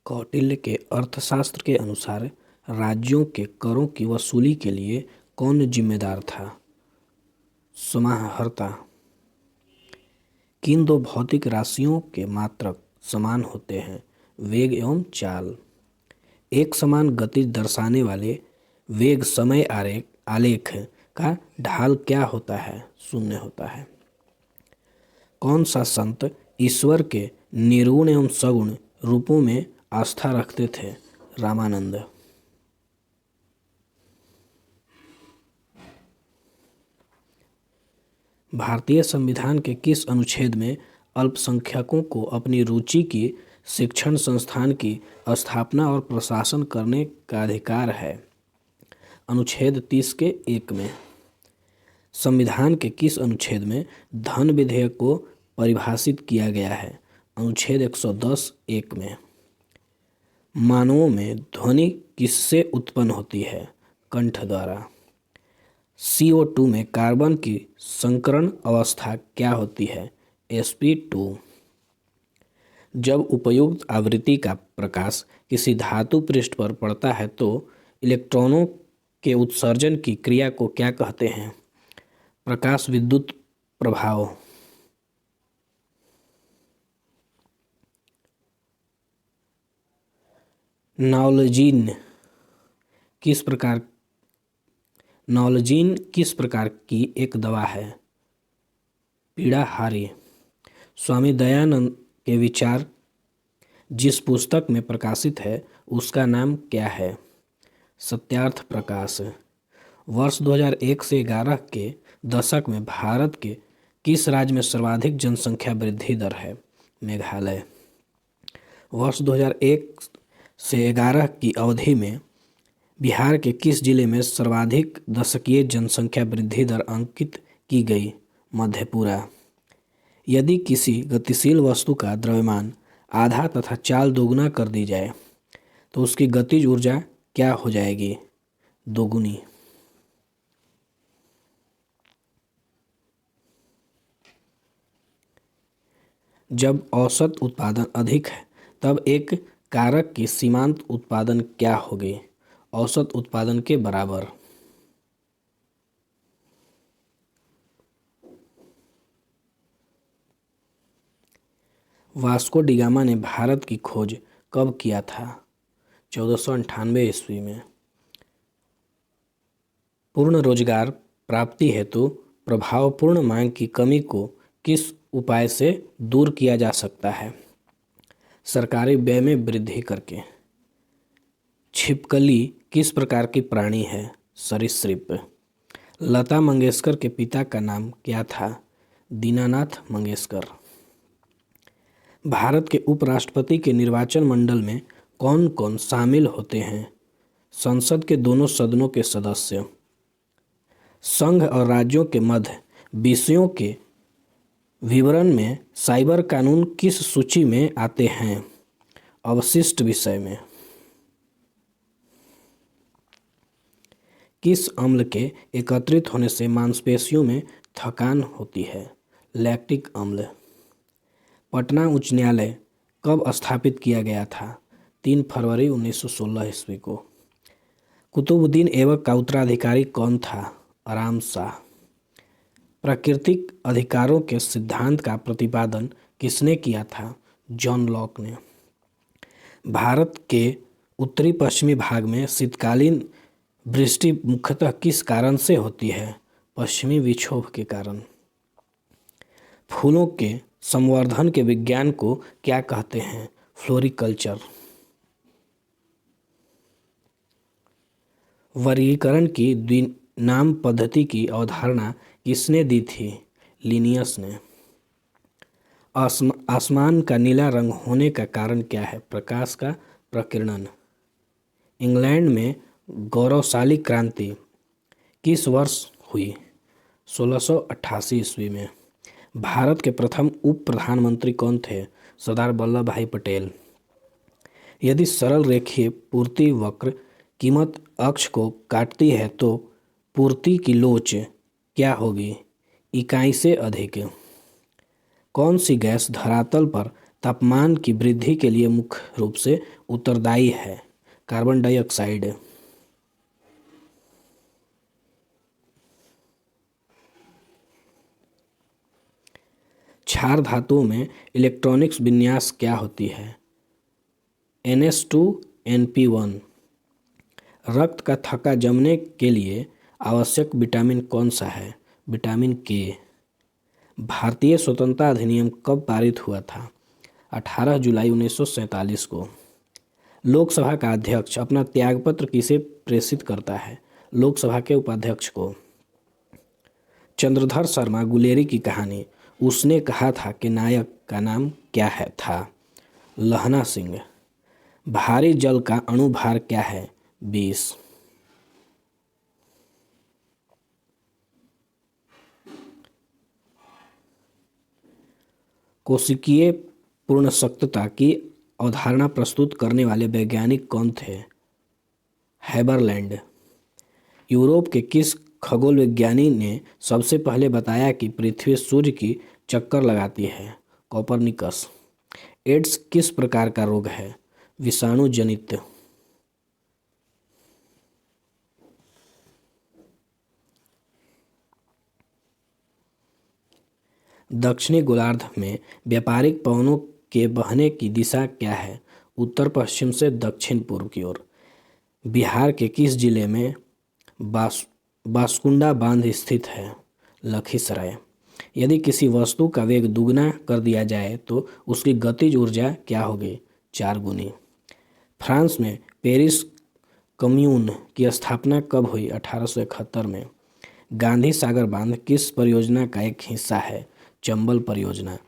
कौटिल्य के अर्थशास्त्र के अनुसार राज्यों के करों की वसूली के लिए कौन जिम्मेदार था? समाहर्ता। किन दो भौतिक राशियों के मात्रक समान होते हैं? वेग एवं चाल। एक समान गति दर्शाने वाले वेग समय आलेख का ढाल क्या होता है? शून्य होता है। कौन सा संत ईश्वर के निर्गुण एवं सगुण रूपों में आस्था रखते थे? रामानंद। भारतीय संविधान के किस अनुच्छेद में अल्पसंख्यकों को अपनी रुचि की शिक्षण संस्थान की स्थापना और प्रशासन करने का अधिकार है? अनुच्छेद 30 के 1 में। संविधान के किस अनुच्छेद में धन विधेयक को परिभाषित किया गया है? अनुच्छेद 110 1 में। मानवों में ध्वनि किससे उत्पन्न होती है? कंठ द्वारा। CO2 में कार्बन की संकरण अवस्था क्या होती है? sp2। जब उपयुक्त आवृत्ति का प्रकाश किसी धातु पृष्ठ पर पड़ता है तो इलेक्ट्रॉनों के उत्सर्जन की क्रिया को क्या कहते हैं? प्रकाश विद्युत प्रभाव। नॉलेजिन किस प्रकार की एक दवा है? पीड़ाहारी। स्वामी दयानंद के विचार जिस पुस्तक में प्रकाशित है उसका नाम क्या है? सत्यार्थ प्रकाश। वर्ष 2001 से 11 के दशक में भारत के किस राज्य में सर्वाधिक जनसंख्या वृद्धि दर है? मेघालय। वर्ष 2001 से 11 की अवधि में बिहार के किस जिले में सर्वाधिक दशकीय जनसंख्या वृद्धि दर अंकित की गई? मधेपुरा। यदि किसी गतिशील वस्तु का द्रव्यमान आधा तथा चाल दोगुना कर दी जाए तो उसकी गतिज ऊर्जा क्या हो जाएगी? दोगुनी। जब औसत उत्पादन अधिक है तब एक कारक की सीमांत उत्पादन क्या होगी? औसत उत्पादन के बराबर। वास्को डी गामा ने भारत की खोज कब किया था? 1498 ईस्वी में। पूर्ण रोजगार प्राप्ति हेतु प्रभावपूर्ण मांग की कमी को किस उपाय से दूर किया जा सकता है? सरकारी व्यय में वृद्धि करके। छिपकली किस प्रकार की प्राणी है? सरीसृप। लता मंगेशकर के पिता का नाम क्या था? दीनानाथ मंगेशकर। भारत के उपराष्ट्रपति के निर्वाचन मंडल में कौन कौन शामिल होते हैं? संसद के दोनों सदनों के सदस्य। संघ और राज्यों के मध्य विषयों के विवरण में साइबर कानून किस सूची में आते हैं? अवशिष्ट विषय में। किस अम्ल के एकत्रित होने से मांसपेशियों में थकान होती है? लैक्टिक अम्ल। पटना उच्च न्यायालय कब स्थापित किया गया था? 3 फरवरी 1916 ईस्वी को। कुतुबुद्दीन ऐबक का उत्तराधिकारी कौन था? आराम शाह। प्राकृतिक अधिकारों के सिद्धांत का प्रतिपादन किसने किया था? जॉन लॉक ने। भारत के उत्तरी पश्चिमी भाग में शीतकालीन वृष्टि मुख्यतः किस कारण से होती है? पश्चिमी विक्षोभ के कारण। फूलों के संवर्धन के विज्ञान को क्या कहते हैं? फ्लोरिकल्चर। वर्गीकरण की द्विनाम पद्धति की अवधारणा किसने दी थी? लिनियस ने। आसमान का नीला रंग होने का कारण क्या है? प्रकाश का प्रकीर्णन। इंग्लैंड में गौरवशाली क्रांति किस वर्ष हुई? 1688 ईस्वी में। भारत के प्रथम उप प्रधानमंत्री कौन थे? सरदार वल्लभ भाई पटेल। यदि सरल रेखीय पूर्ति वक्र कीमत अक्ष को काटती है तो पूर्ति की लोच क्या होगी? इकाई से अधिक। कौन सी गैस धरातल पर तापमान की वृद्धि के लिए मुख्य रूप से उत्तरदायी है? Carbon dioxide. क्षार धातुओं में इलेक्ट्रॉनिक्स विन्यास क्या होती है? NH2 NP1। रक्त का थक्का जमने के लिए आवश्यक विटामिन कौन सा है? विटामिन के। भारतीय स्वतंत्रता अधिनियम कब पारित हुआ था? 18 जुलाई 1947 को। लोकसभा का अध्यक्ष अपना त्यागपत्र किसे प्रेषित करता है? लोकसभा के उपाध्यक्ष को। चंद्रधर शर्मा गुलेरी की कहानी उसने कहा था कि नायक का नाम क्या है था? लहना सिंह। भारी जल का अणुभार क्या है? 20। कोशिकीय पूर्णशक्तता की अवधारणा प्रस्तुत करने वाले वैज्ञानिक कौन थे? हैबरलैंड। यूरोप के किस खगोल विज्ञानी ने सबसे पहले बताया कि पृथ्वी सूर्य की चक्कर लगाती है? कोपरनिकस। एड्स किस प्रकार का रोग है? विषाणु जनित। दक्षिणी गोलार्ध में व्यापारिक पवनों के बहने की दिशा क्या है? उत्तर पश्चिम से दक्षिण पूर्व की ओर। बिहार के किस जिले में बांसकुंडा बांध स्थित है? लखीसराय। यदि किसी वस्तु का वेग दुगना कर दिया जाए तो उसकी गतिज ऊर्जा क्या होगी? 4 गुनी। फ्रांस में पेरिस कम्यून की स्थापना कब हुई? 1871 में। गांधी सागर बांध किस परियोजना का एक हिस्सा है? चंबल परियोजना।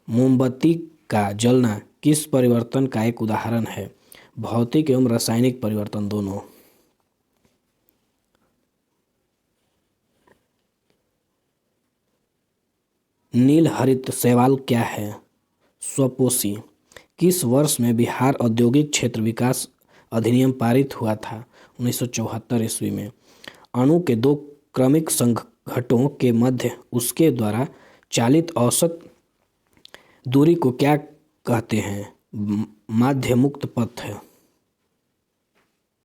मोमबत्ती का जलना किस परिवर्तन का एक उदाहरण है? भौतिक एवं रासायनिक परिवर्तन दोनों। नील हरित शैवाल क्या है? स्वपोषी। किस वर्ष में बिहार औद्योगिक क्षेत्र विकास अधिनियम पारित हुआ था? 1974 ईस्वी में। अणु के 2 क्रमिक संघटकों के मध्य उसके द्वारा चालित औसत दूरी को क्या कहते हैं? माध्य मुक्त पथ।